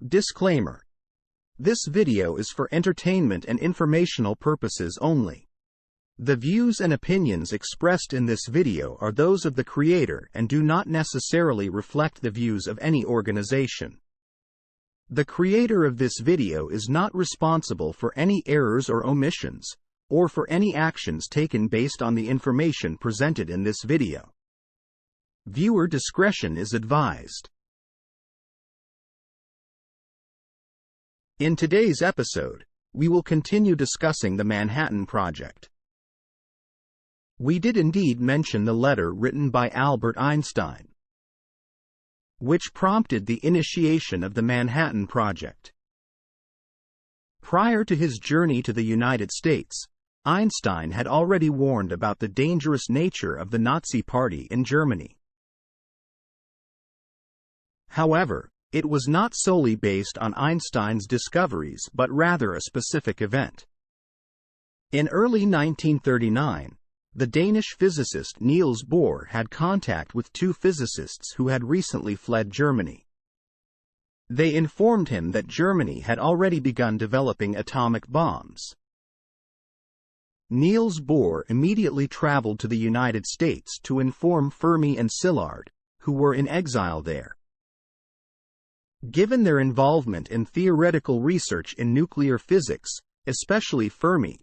Disclaimer: this video is for entertainment and informational purposes only. The views and opinions expressed in this video are those of the creator and do not necessarily reflect the views of any organization. The creator of this video is not responsible for any errors or omissions, or for any actions taken based on the information presented in this video. Viewer discretion is advised. In today's episode, we will continue discussing the Manhattan Project. We did indeed mention the letter written by Albert Einstein, which prompted the initiation of the Manhattan Project. Prior to his journey to the United States, Einstein had already warned about the dangerous nature of the Nazi Party in Germany. However, it was not solely based on Einstein's discoveries but rather a specific event. In early 1939, the Danish physicist Niels Bohr had contact with two physicists who had recently fled Germany. They informed him that Germany had already begun developing atomic bombs. Niels Bohr immediately traveled to the United States to inform Fermi and Szilard, who were in exile there. Given their involvement in theoretical research in nuclear physics, especially Fermi,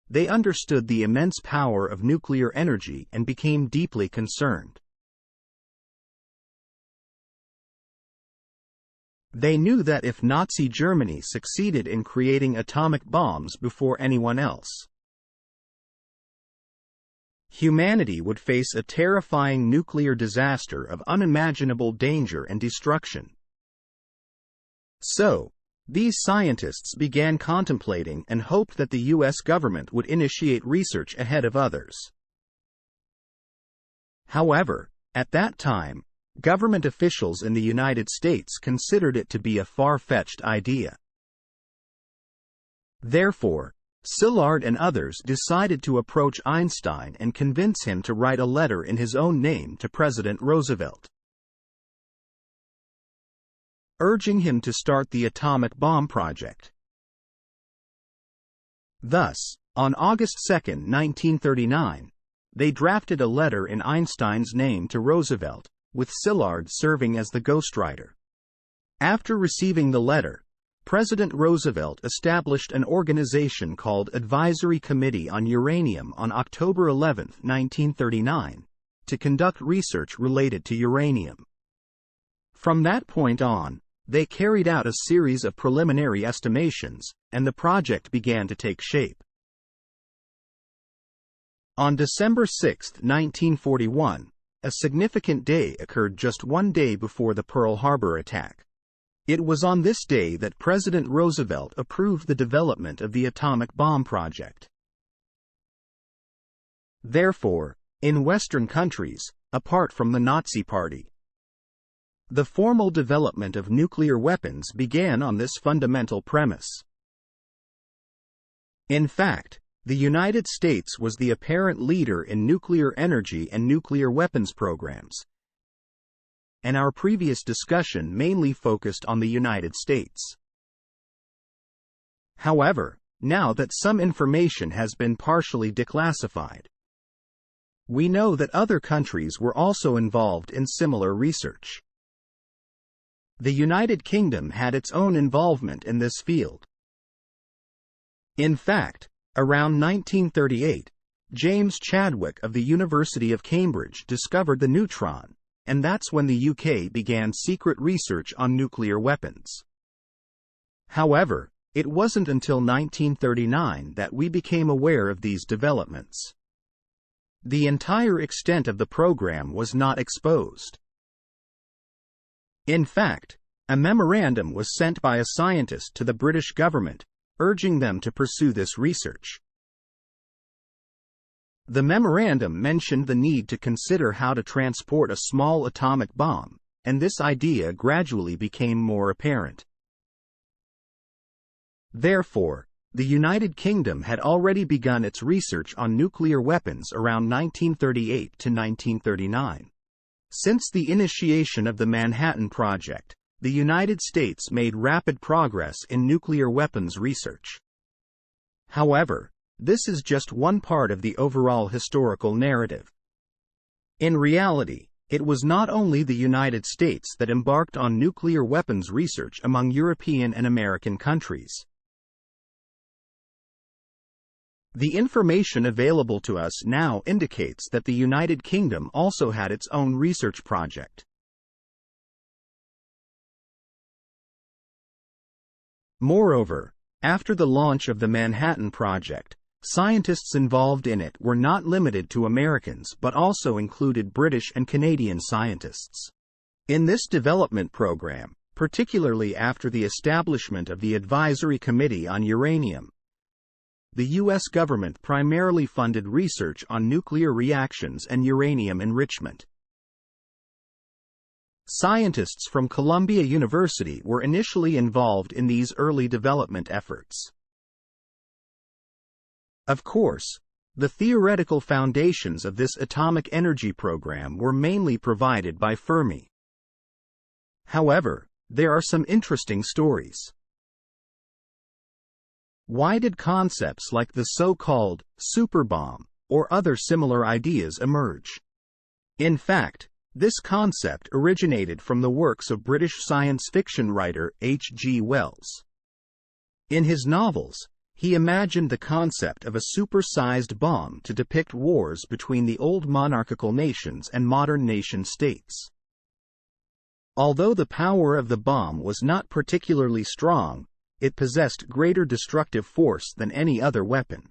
they understood the immense power of nuclear energy and became deeply concerned. They knew that if Nazi Germany succeeded in creating atomic bombs before anyone else, humanity would face a terrifying nuclear disaster of unimaginable danger and destruction. So, these scientists began contemplating and hoped that the U.S. government would initiate research ahead of others. However, at that time, government officials in the United States considered it to be a far-fetched idea. Therefore, Szilard and others decided to approach Einstein and convince him to write a letter in his own name to President Roosevelt, urging him to start the atomic bomb project. Thus, on August 2, 1939, they drafted a letter in Einstein's name to Roosevelt, with Szilard serving as the ghostwriter. After receiving the letter, President Roosevelt established an organization called Advisory Committee on Uranium on October 11, 1939, to conduct research related to uranium. From that point on, they carried out a series of preliminary estimations, and the project began to take shape. On December 6, 1941, a significant day occurred just one day before the Pearl Harbor attack. It was on this day that President Roosevelt approved the development of the atomic bomb project. Therefore, in Western countries, apart from the Nazi Party, the formal development of nuclear weapons began on this fundamental premise. In fact, the United States was the apparent leader in nuclear energy and nuclear weapons programs, and our previous discussion mainly focused on the United States. However, now that some information has been partially declassified, we know that other countries were also involved in similar research. The United Kingdom had its own involvement in this field. In fact, around 1938, James Chadwick of the University of Cambridge discovered the neutron, and that's when the UK began secret research on nuclear weapons. However, it wasn't until 1939 that we became aware of these developments. The entire extent of the program was not exposed. In fact, a memorandum was sent by a scientist to the British government, urging them to pursue this research. The memorandum mentioned the need to consider how to transport a small atomic bomb, and this idea gradually became more apparent. Therefore, the United Kingdom had already begun its research on nuclear weapons around 1938 to 1939. Since the initiation of the Manhattan Project, the United States made rapid progress in nuclear weapons research. However, this is just one part of the overall historical narrative. In reality, it was not only the United States that embarked on nuclear weapons research among European and American countries. The information available to us now indicates that the United Kingdom also had its own research project. Moreover, after the launch of the Manhattan Project, scientists involved in it were not limited to Americans but also included British and Canadian scientists. In this development program, particularly after the establishment of the Advisory Committee on Uranium, the U.S. government primarily funded research on nuclear reactions and uranium enrichment. Scientists from Columbia University were initially involved in these early development efforts. Of course, the theoretical foundations of this atomic energy program were mainly provided by Fermi. However, there are some interesting stories. Why did concepts like the so-called superbomb or other similar ideas emerge? In fact, this concept originated from the works of British science fiction writer H.G. Wells. In his novels, he imagined the concept of a super-sized bomb to depict wars between the old monarchical nations and modern nation-states. Although the power of the bomb was not particularly strong, it possessed greater destructive force than any other weapon.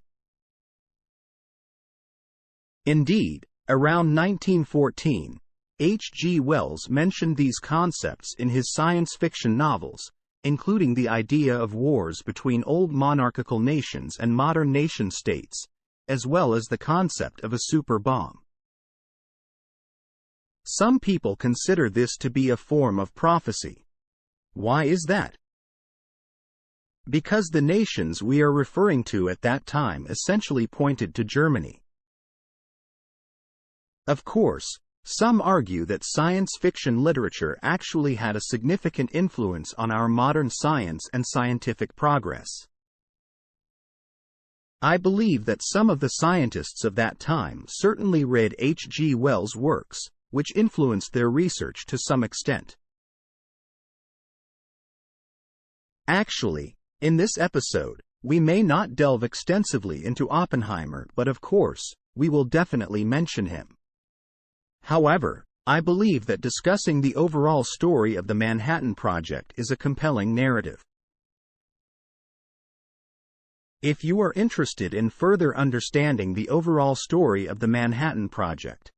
Indeed, around 1914, H.G. Wells mentioned these concepts in his science fiction novels, including the idea of wars between old monarchical nations and modern nation-states, as well as the concept of a super bomb. Some people consider this to be a form of prophecy. Why is that? Because the nations we are referring to at that time essentially pointed to Germany. Of course, some argue that science fiction literature actually had a significant influence on our modern science and scientific progress. I believe that some of the scientists of that time certainly read H.G. Wells' works, which influenced their research to some extent. Actually, in this episode, we may not delve extensively into Oppenheimer, but of course, we will definitely mention him. However, I believe that discussing the overall story of the Manhattan Project is a compelling narrative. If you are interested in further understanding the overall story of the Manhattan Project,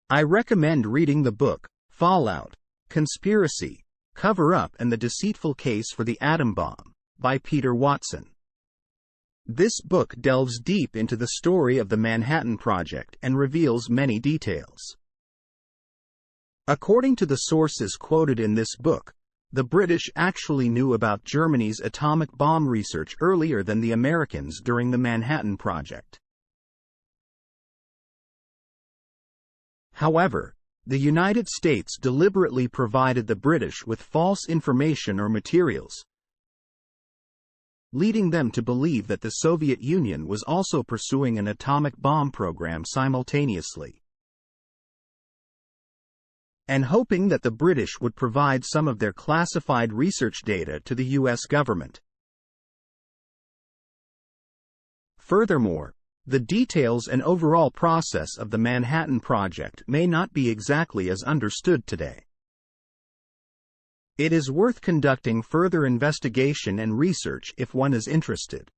I recommend reading the book, Fallout, Conspiracy, Cover-Up and the Deceitful Case for the Atom Bomb, by Peter Watson. This book delves deep into the story of the Manhattan Project and reveals many details. According to the sources quoted in this book, the British actually knew about Germany's atomic bomb research earlier than the Americans during the Manhattan Project. However, the United States deliberately provided the British with false information or materials, leading them to believe that the Soviet Union was also pursuing an atomic bomb program simultaneously, and hoping that the British would provide some of their classified research data to the U.S. government. Furthermore, the details and overall process of the Manhattan Project may not be exactly as understood today. It is worth conducting further investigation and research if one is interested.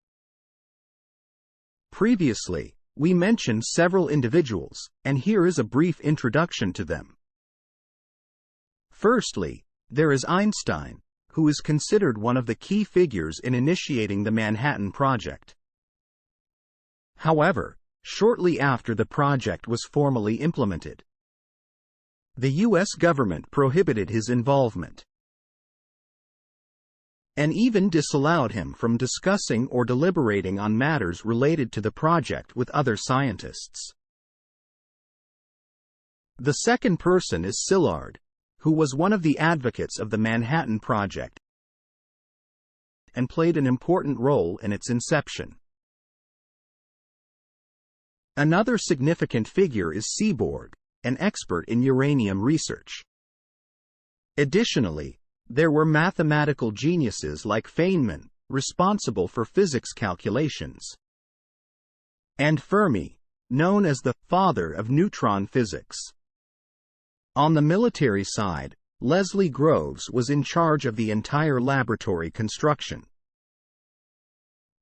Previously, we mentioned several individuals, and here is a brief introduction to them. Firstly, there is Einstein, who is considered one of the key figures in initiating the Manhattan Project. However, shortly after the project was formally implemented, the U.S. government prohibited his involvement and even disallowed him from discussing or deliberating on matters related to the project with other scientists. The second person is Szilard, who was one of the advocates of the Manhattan Project and played an important role in its inception. Another significant figure is Seaborg, an expert in uranium research. Additionally, there were mathematical geniuses like Feynman, responsible for physics calculations, and Fermi, known as the father of neutron physics. On the military side, Leslie Groves was in charge of the entire laboratory construction.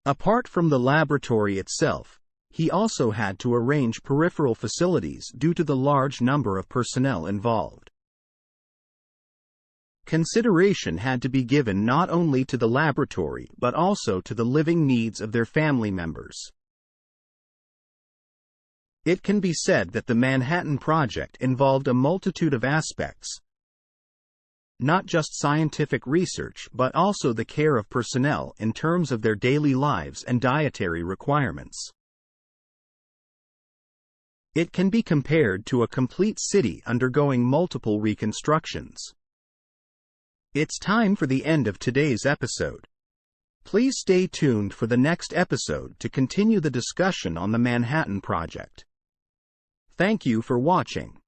Apart from the laboratory itself, he also had to arrange peripheral facilities due to the large number of personnel involved. Consideration had to be given not only to the laboratory but also to the living needs of their family members. It can be said that the Manhattan Project involved a multitude of aspects, not just scientific research but also the care of personnel in terms of their daily lives and dietary requirements. It can be compared to a complete city undergoing multiple reconstructions. It's time for the end of today's episode. Please stay tuned for the next episode to continue the discussion on the Manhattan Project. Thank you for watching.